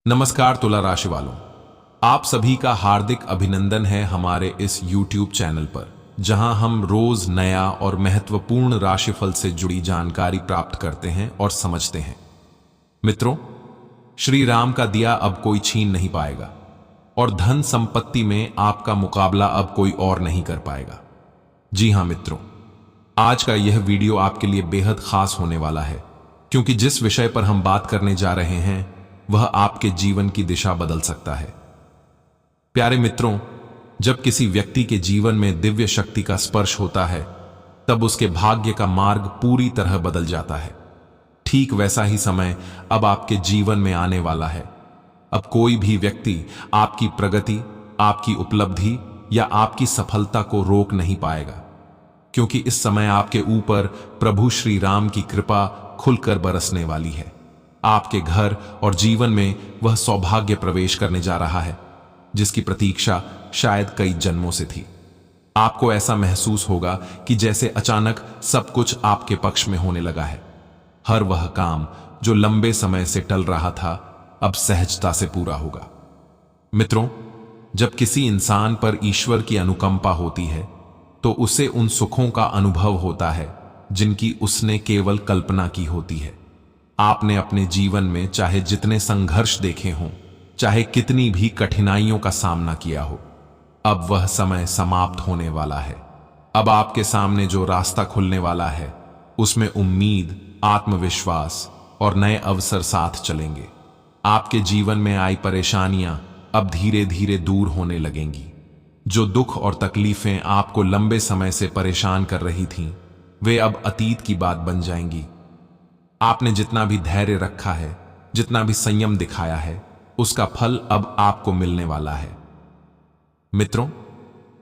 नमस्कार तुला राशि वालों, आप सभी का हार्दिक अभिनंदन है हमारे इस YouTube चैनल पर, जहां हम रोज नया और महत्वपूर्ण राशिफल से जुड़ी जानकारी प्राप्त करते हैं और समझते हैं। मित्रों, श्री राम का दिया अब कोई छीन नहीं पाएगा और धन संपत्ति में आपका मुकाबला अब कोई और नहीं कर पाएगा। जी हां मित्रों, आज का यह वीडियो आपके लिए बेहद खास होने वाला है, क्योंकि जिस विषय पर हम बात करने जा रहे हैं वह आपके जीवन की दिशा बदल सकता है। प्यारे मित्रों, जब किसी व्यक्ति के जीवन में दिव्य शक्ति का स्पर्श होता है, तब उसके भाग्य का मार्ग पूरी तरह बदल जाता है। ठीक वैसा ही समय अब आपके जीवन में आने वाला है। अब कोई भी व्यक्ति आपकी प्रगति, आपकी उपलब्धि या आपकी सफलता को रोक नहीं पाएगा, क्योंकि इस समय आपके ऊपर प्रभु श्री राम की कृपा खुलकर बरसने वाली है। आपके घर और जीवन में वह सौभाग्य प्रवेश करने जा रहा है जिसकी प्रतीक्षा शायद कई जन्मों से थी। आपको ऐसा महसूस होगा कि जैसे अचानक सब कुछ आपके पक्ष में होने लगा है। हर वह काम जो लंबे समय से टल रहा था अब सहजता से पूरा होगा। मित्रों, जब किसी इंसान पर ईश्वर की अनुकंपा होती है तो उसे उन सुखों का अनुभव होता है जिनकी उसने केवल कल्पना की होती है। आपने अपने जीवन में चाहे जितने संघर्ष देखे हों, चाहे कितनी भी कठिनाइयों का सामना किया हो, अब वह समय समाप्त होने वाला है। अब आपके सामने जो रास्ता खुलने वाला है उसमें उम्मीद, आत्मविश्वास और नए अवसर साथ चलेंगे। आपके जीवन में आई परेशानियां अब धीरे धीरे दूर होने लगेंगी। जो दुख और तकलीफें आपको लंबे समय से परेशान कर रही थीं, वे अब अतीत की बात बन जाएंगी। आपने जितना भी धैर्य रखा है, जितना भी संयम दिखाया है, उसका फल अब आपको मिलने वाला है। मित्रों,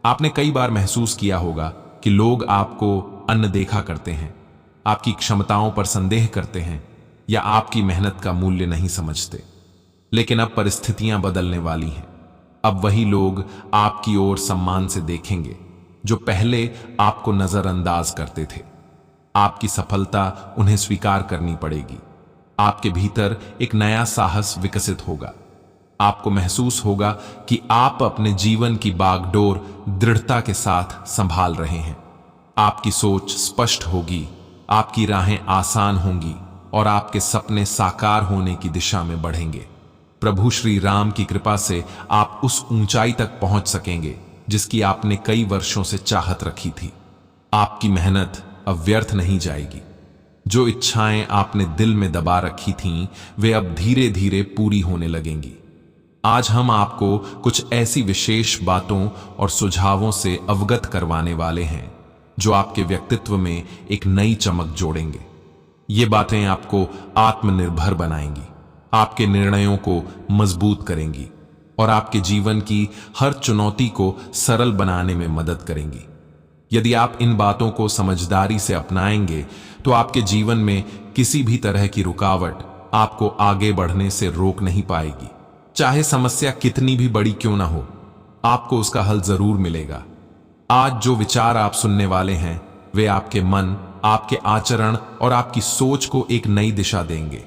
आपने कई बार महसूस किया होगा कि लोग आपको अनदेखा करते हैं, आपकी क्षमताओं पर संदेह करते हैं या आपकी मेहनत का मूल्य नहीं समझते। लेकिन अब परिस्थितियां बदलने वाली हैं। अब वही लोग आपकी ओर सम्मान से देखेंगे जो पहले आपको नजरअंदाज करते थे। आपकी सफलता उन्हें स्वीकार करनी पड़ेगी। आपके भीतर एक नया साहस विकसित होगा। आपको महसूस होगा कि आप अपने जीवन की बागडोर दृढ़ता के साथ संभाल रहे हैं। आपकी सोच स्पष्ट होगी, आपकी राहें आसान होंगी और आपके सपने साकार होने की दिशा में बढ़ेंगे। प्रभु श्री राम की कृपा से आप उस ऊंचाई तक पहुंच सकेंगे जिसकी आपने कई वर्षों से चाहत रखी थी। आपकी मेहनत अब व्यर्थ नहीं जाएगी। जो इच्छाएं आपने दिल में दबा रखी थीं, वे अब धीरे धीरे पूरी होने लगेंगी। आज हम आपको कुछ ऐसी विशेष बातों और सुझावों से अवगत करवाने वाले हैं जो आपके व्यक्तित्व में एक नई चमक जोड़ेंगे। ये बातें आपको आत्मनिर्भर बनाएंगी, आपके निर्णयों को मजबूत करेंगी और आपके जीवन की हर चुनौती को सरल बनाने में मदद करेंगी। यदि आप इन बातों को समझदारी से अपनाएंगे तो आपके जीवन में किसी भी तरह की रुकावट आपको आगे बढ़ने से रोक नहीं पाएगी। चाहे समस्या कितनी भी बड़ी क्यों ना हो, आपको उसका हल जरूर मिलेगा। आज जो विचार आप सुनने वाले हैं, वे आपके मन, आपके आचरण और आपकी सोच को एक नई दिशा देंगे।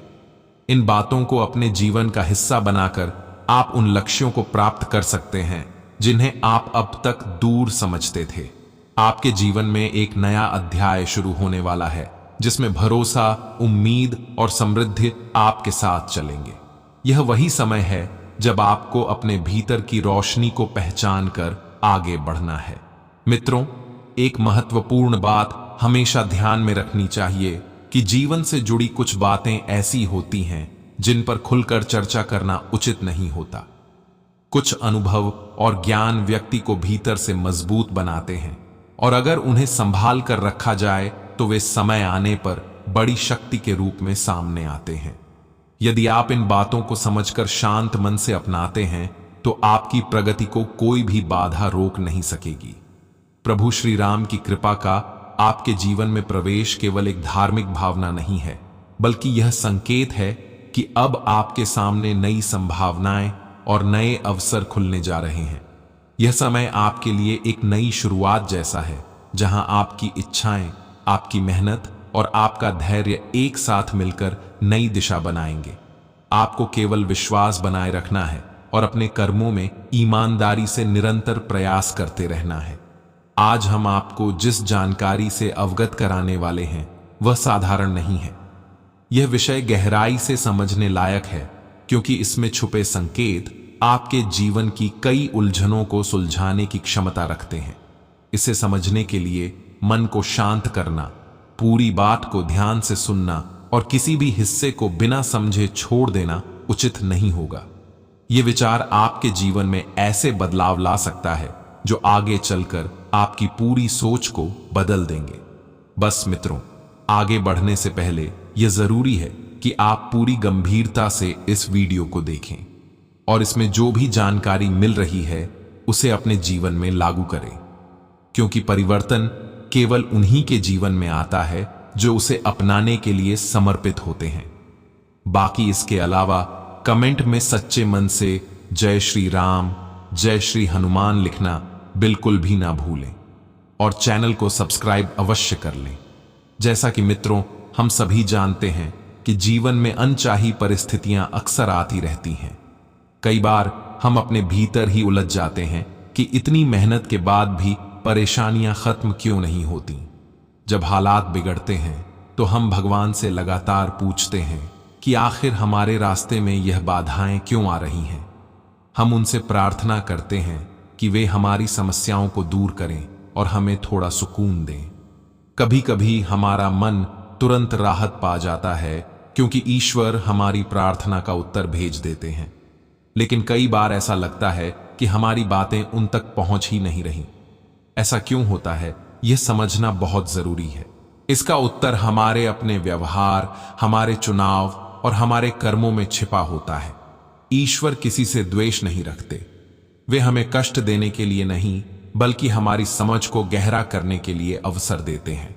इन बातों को अपने जीवन का हिस्सा बनाकर आप उन लक्ष्यों को प्राप्त कर सकते हैं जिन्हें आप अब तक दूर समझते थे। आपके जीवन में एक नया अध्याय शुरू होने वाला है जिसमें भरोसा, उम्मीद और समृद्धि आपके साथ चलेंगे। यह वही समय है जब आपको अपने भीतर की रोशनी को पहचान कर आगे बढ़ना है। मित्रों, एक महत्वपूर्ण बात हमेशा ध्यान में रखनी चाहिए कि जीवन से जुड़ी कुछ बातें ऐसी होती हैं जिन पर खुलकर चर्चा करना उचित नहीं होता। कुछ अनुभव और ज्ञान व्यक्ति को भीतर से मजबूत बनाते हैं और अगर उन्हें संभाल कर रखा जाए तो वे समय आने पर बड़ी शक्ति के रूप में सामने आते हैं। यदि आप इन बातों को समझकर शांत मन से अपनाते हैं तो आपकी प्रगति को कोई भी बाधा रोक नहीं सकेगी। प्रभु श्री राम की कृपा का आपके जीवन में प्रवेश केवल एक धार्मिक भावना नहीं है, बल्कि यह संकेत है कि अब आपके सामने नई संभावनाएं और नए अवसर खुलने जा रहे हैं। यह समय आपके लिए एक नई शुरुआत जैसा है, जहां आपकी इच्छाएं, आपकी मेहनत और आपका धैर्य एक साथ मिलकर नई दिशा बनाएंगे। आपको केवल विश्वास बनाए रखना है और अपने कर्मों में ईमानदारी से निरंतर प्रयास करते रहना है। आज हम आपको जिस जानकारी से अवगत कराने वाले हैं वह साधारण नहीं है। यह विषय गहराई से समझने लायक है, क्योंकि इसमें छुपे संकेत आपके जीवन की कई उलझनों को सुलझाने की क्षमता रखते हैं। इसे समझने के लिए मन को शांत करना, पूरी बात को ध्यान से सुनना और किसी भी हिस्से को बिना समझे छोड़ देना उचित नहीं होगा। ये विचार आपके जीवन में ऐसे बदलाव ला सकता है जो आगे चलकर आपकी पूरी सोच को बदल देंगे। बस मित्रों, आगे बढ़ने से पहले यह जरूरी है कि आप पूरी गंभीरता से इस वीडियो को देखें और इसमें जो भी जानकारी मिल रही है उसे अपने जीवन में लागू करें, क्योंकि परिवर्तन केवल उन्हीं के जीवन में आता है जो उसे अपनाने के लिए समर्पित होते हैं। बाकी इसके अलावा कमेंट में सच्चे मन से जय श्री राम, जय श्री हनुमान लिखना बिल्कुल भी ना भूलें और चैनल को सब्सक्राइब अवश्य कर लें। जैसा कि मित्रों, हम सभी जानते हैं कि जीवन में अनचाही परिस्थितियां अक्सर आती रहती हैं। कई बार हम अपने भीतर ही उलझ जाते हैं कि इतनी मेहनत के बाद भी परेशानियां खत्म क्यों नहीं होती। जब हालात बिगड़ते हैं तो हम भगवान से लगातार पूछते हैं कि आखिर हमारे रास्ते में यह बाधाएं क्यों आ रही हैं। हम उनसे प्रार्थना करते हैं कि वे हमारी समस्याओं को दूर करें और हमें थोड़ा सुकून दें। कभी कभी हमारा मन तुरंत राहत पा जाता है, क्योंकि ईश्वर हमारी प्रार्थना का उत्तर भेज देते हैं। लेकिन कई बार ऐसा लगता है कि हमारी बातें उन तक पहुंच ही नहीं रही। ऐसा क्यों होता है, यह समझना बहुत जरूरी है। इसका उत्तर हमारे अपने व्यवहार, हमारे चुनाव और हमारे कर्मों में छिपा होता है। ईश्वर किसी से द्वेष नहीं रखते। वे हमें कष्ट देने के लिए नहीं, बल्कि हमारी समझ को गहरा करने के लिए अवसर देते हैं।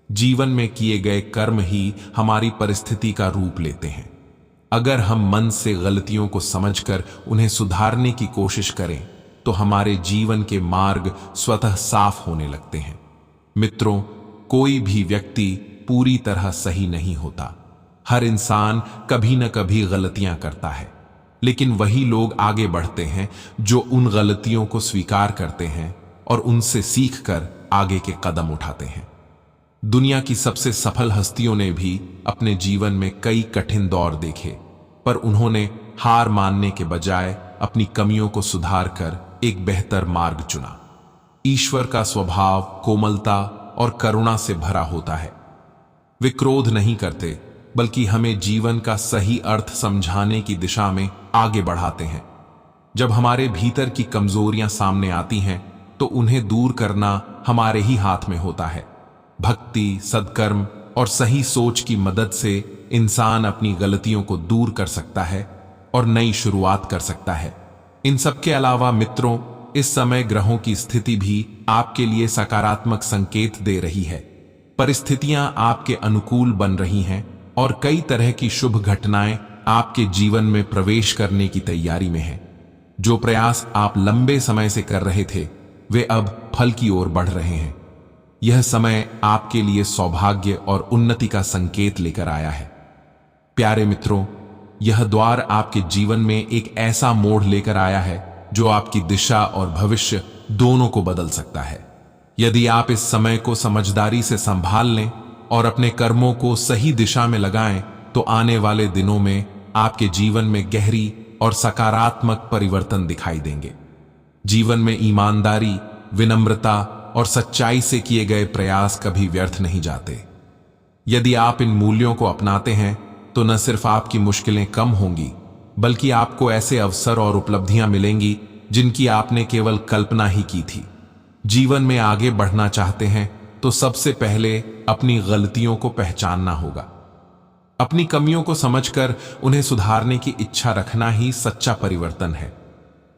जीवन में किए गए कर्म ही हमारी परिस्थिति का रूप लेते हैं। अगर हम मन से गलतियों को समझकर उन्हें सुधारने की कोशिश करें तो हमारे जीवन के मार्ग स्वतः साफ होने लगते हैं। मित्रों, कोई भी व्यक्ति पूरी तरह सही नहीं होता। हर इंसान कभी न कभी गलतियां करता है, लेकिन वही लोग आगे बढ़ते हैं जो उन गलतियों को स्वीकार करते हैं और उनसे सीखकर आगे के कदम उठाते हैं। दुनिया की सबसे सफल हस्तियों ने भी अपने जीवन में कई कठिन दौर देखे, पर उन्होंने हार मानने के बजाय अपनी कमियों को सुधार कर एक बेहतर मार्ग चुना। ईश्वर का स्वभाव कोमलता और करुणा से भरा होता है। वे क्रोध नहीं करते, बल्कि हमें जीवन का सही अर्थ समझाने की दिशा में आगे बढ़ाते हैं। जब हमारे भीतर की कमजोरियां सामने आती हैं तो उन्हें दूर करना हमारे ही हाथ में होता है। भक्ति, सद्कर्म और सही सोच की मदद से इंसान अपनी गलतियों को दूर कर सकता है और नई शुरुआत कर सकता है। इन सब के अलावा मित्रों, इस समय ग्रहों की स्थिति भी आपके लिए सकारात्मक संकेत दे रही है। परिस्थितियां आपके अनुकूल बन रही हैं और कई तरह की शुभ घटनाएं आपके जीवन में प्रवेश करने की तैयारी में हैं। जो प्रयास आप लंबे समय से कर रहे थे, वे अब फल की ओर बढ़ रहे हैं। यह समय आपके लिए सौभाग्य और उन्नति का संकेत लेकर आया है। प्यारे मित्रों, यह द्वार आपके जीवन में एक ऐसा मोड़ लेकर आया है जो आपकी दिशा और भविष्य दोनों को बदल सकता है। यदि आप इस समय को समझदारी से संभाल लें और अपने कर्मों को सही दिशा में लगाएं, तो आने वाले दिनों में आपके जीवन में गहरी और सकारात्मक परिवर्तन दिखाई देंगे। जीवन में ईमानदारी, विनम्रता और सच्चाई से किए गए प्रयास कभी व्यर्थ नहीं जाते। यदि आप इन मूल्यों को अपनाते हैं तो न सिर्फ आपकी मुश्किलें कम होंगी, बल्कि आपको ऐसे अवसर और उपलब्धियां मिलेंगी जिनकी आपने केवल कल्पना ही की थी। जीवन में आगे बढ़ना चाहते हैं तो सबसे पहले अपनी गलतियों को पहचानना होगा। अपनी कमियों को समझकर उन्हें सुधारने की इच्छा रखना ही सच्चा परिवर्तन है।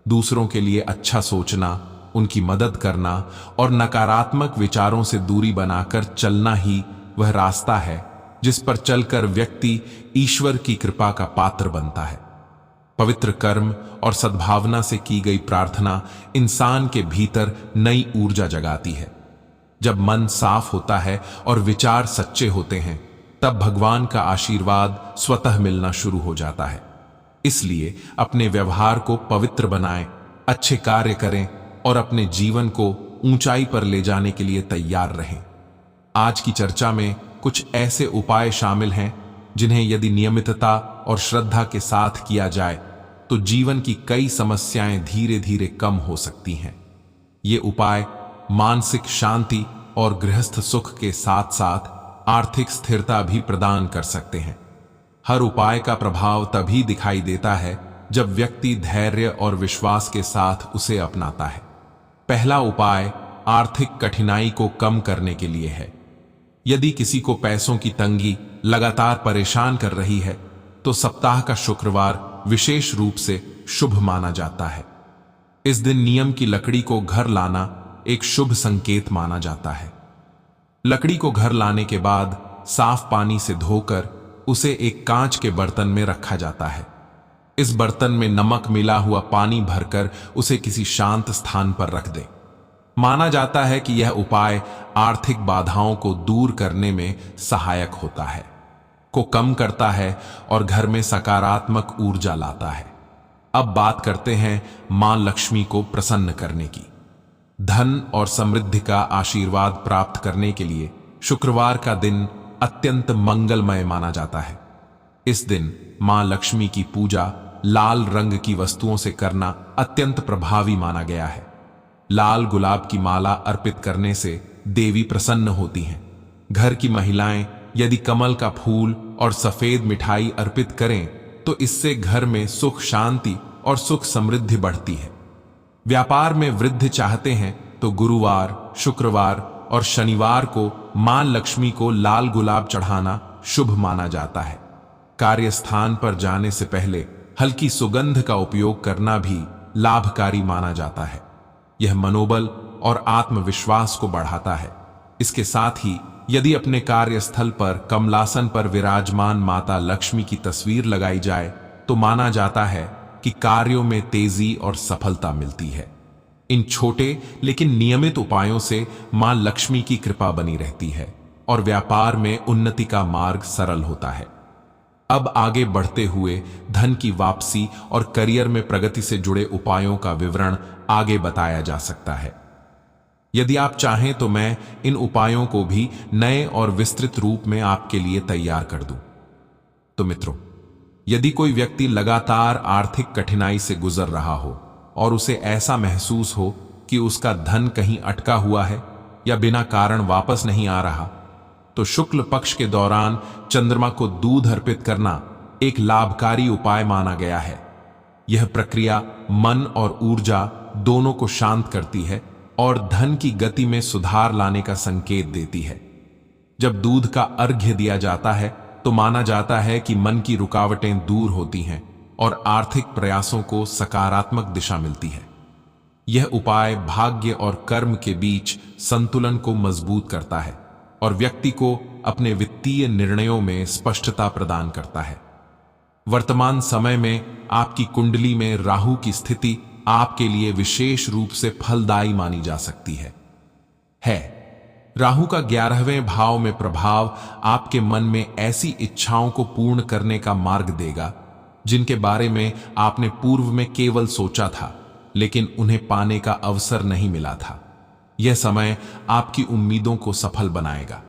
दूसरों के लिए अच्छा सोचना, उनकी मदद करना और नकारात्मक विचारों से दूरी बनाकर चलना ही वह रास्ता है जिस पर चलकर व्यक्ति ईश्वर की कृपा का पात्र बनता है। पवित्र कर्म और सद्भावना से की गई प्रार्थना इंसान के भीतर नई ऊर्जा जगाती है। जब मन साफ होता है और विचार सच्चे होते हैं, तब भगवान का आशीर्वाद स्वतः मिलना शुरू हो जाता है। इसलिए अपने व्यवहार को पवित्र बनाएं, अच्छे कार्य करें और अपने जीवन को ऊंचाई पर ले जाने के लिए तैयार रहें। आज की चर्चा में कुछ ऐसे उपाय शामिल हैं जिन्हें यदि नियमितता और श्रद्धा के साथ किया जाए तो जीवन की कई समस्याएं धीरे धीरे कम हो सकती हैं। ये उपाय मानसिक शांति और गृहस्थ सुख के साथ साथ आर्थिक स्थिरता भी प्रदान कर सकते हैं। हर उपाय का प्रभाव तभी दिखाई देता है जब व्यक्ति धैर्य और विश्वास के साथ उसे अपनाता है। पहला उपाय आर्थिक कठिनाई को कम करने के लिए है। यदि किसी को पैसों की तंगी लगातार परेशान कर रही है तो सप्ताह का शुक्रवार विशेष रूप से शुभ माना जाता है। इस दिन नियम की लकड़ी को घर लाना एक शुभ संकेत माना जाता है। लकड़ी को घर लाने के बाद साफ पानी से धोकर उसे एक कांच के बर्तन में रखा जाता है। इस बर्तन में नमक मिला हुआ पानी भरकर उसे किसी शांत स्थान पर रख दें। माना जाता है कि यह उपाय आर्थिक बाधाओं को दूर करने में सहायक होता है, को कम करता है और घर में सकारात्मक ऊर्जा लाता है। अब बात करते हैं मां लक्ष्मी को प्रसन्न करने की। धन और समृद्धि का आशीर्वाद प्राप्त करने के लिए शुक्रवार का दिन अत्यंत मंगलमय माना जाता है। इस दिन मां लक्ष्मी की पूजा लाल रंग की वस्तुओं से करना अत्यंत प्रभावी माना गया है। लाल गुलाब की माला अर्पित करने से देवी प्रसन्न होती हैं। घर की महिलाएं यदि कमल का फूल और सफेद मिठाई अर्पित करें तो इससे घर में सुख शांति और सुख समृद्धि बढ़ती है। व्यापार में वृद्धि चाहते हैं तो गुरुवार, शुक्रवार और शनिवार को मां लक्ष्मी को लाल गुलाब चढ़ाना शुभ माना जाता है। कार्यस्थान पर जाने से पहले हल्की सुगंध का उपयोग करना भी लाभकारी माना जाता है। यह मनोबल और आत्मविश्वास को बढ़ाता है। इसके साथ ही यदि अपने कार्यस्थल पर कमलासन पर विराजमान माता लक्ष्मी की तस्वीर लगाई जाए तो माना जाता है कि कार्यों में तेजी और सफलता मिलती है। इन छोटे लेकिन नियमित उपायों से मां लक्ष्मी की कृपा बनी रहती है और व्यापार में उन्नति का मार्ग सरल होता है। अब आगे बढ़ते हुए धन की वापसी और करियर में प्रगति से जुड़े उपायों का विवरण आगे बताया जा सकता है। यदि आप चाहें तो मैं इन उपायों को भी नए और विस्तृत रूप में आपके लिए तैयार कर दूं। तो मित्रों, यदि कोई व्यक्ति लगातार आर्थिक कठिनाई से गुजर रहा हो और उसे ऐसा महसूस हो कि उसका धन कहीं अटका हुआ है या बिना कारण वापस नहीं आ रहा, तो शुक्ल पक्ष के दौरान चंद्रमा को दूध अर्पित करना एक लाभकारी उपाय माना गया है। यह प्रक्रिया मन और ऊर्जा दोनों को शांत करती है और धन की गति में सुधार लाने का संकेत देती है। जब दूध का अर्घ्य दिया जाता है तो माना जाता है कि मन की रुकावटें दूर होती हैं और आर्थिक प्रयासों को सकारात्मक दिशा मिलती है। यह उपाय भाग्य और कर्म के बीच संतुलन को मजबूत करता है और व्यक्ति को अपने वित्तीय निर्णयों में स्पष्टता प्रदान करता है। वर्तमान समय में आपकी कुंडली में राहु की स्थिति आपके लिए विशेष रूप से फलदायी मानी जा सकती है। राहु का 11वें भाव में प्रभाव आपके मन में ऐसी इच्छाओं को पूर्ण करने का मार्ग देगा जिनके बारे में आपने पूर्व में केवल सोचा था लेकिन उन्हें पाने का अवसर नहीं मिला था। यह समय आपकी उम्मीदों को सफल बनाएगा।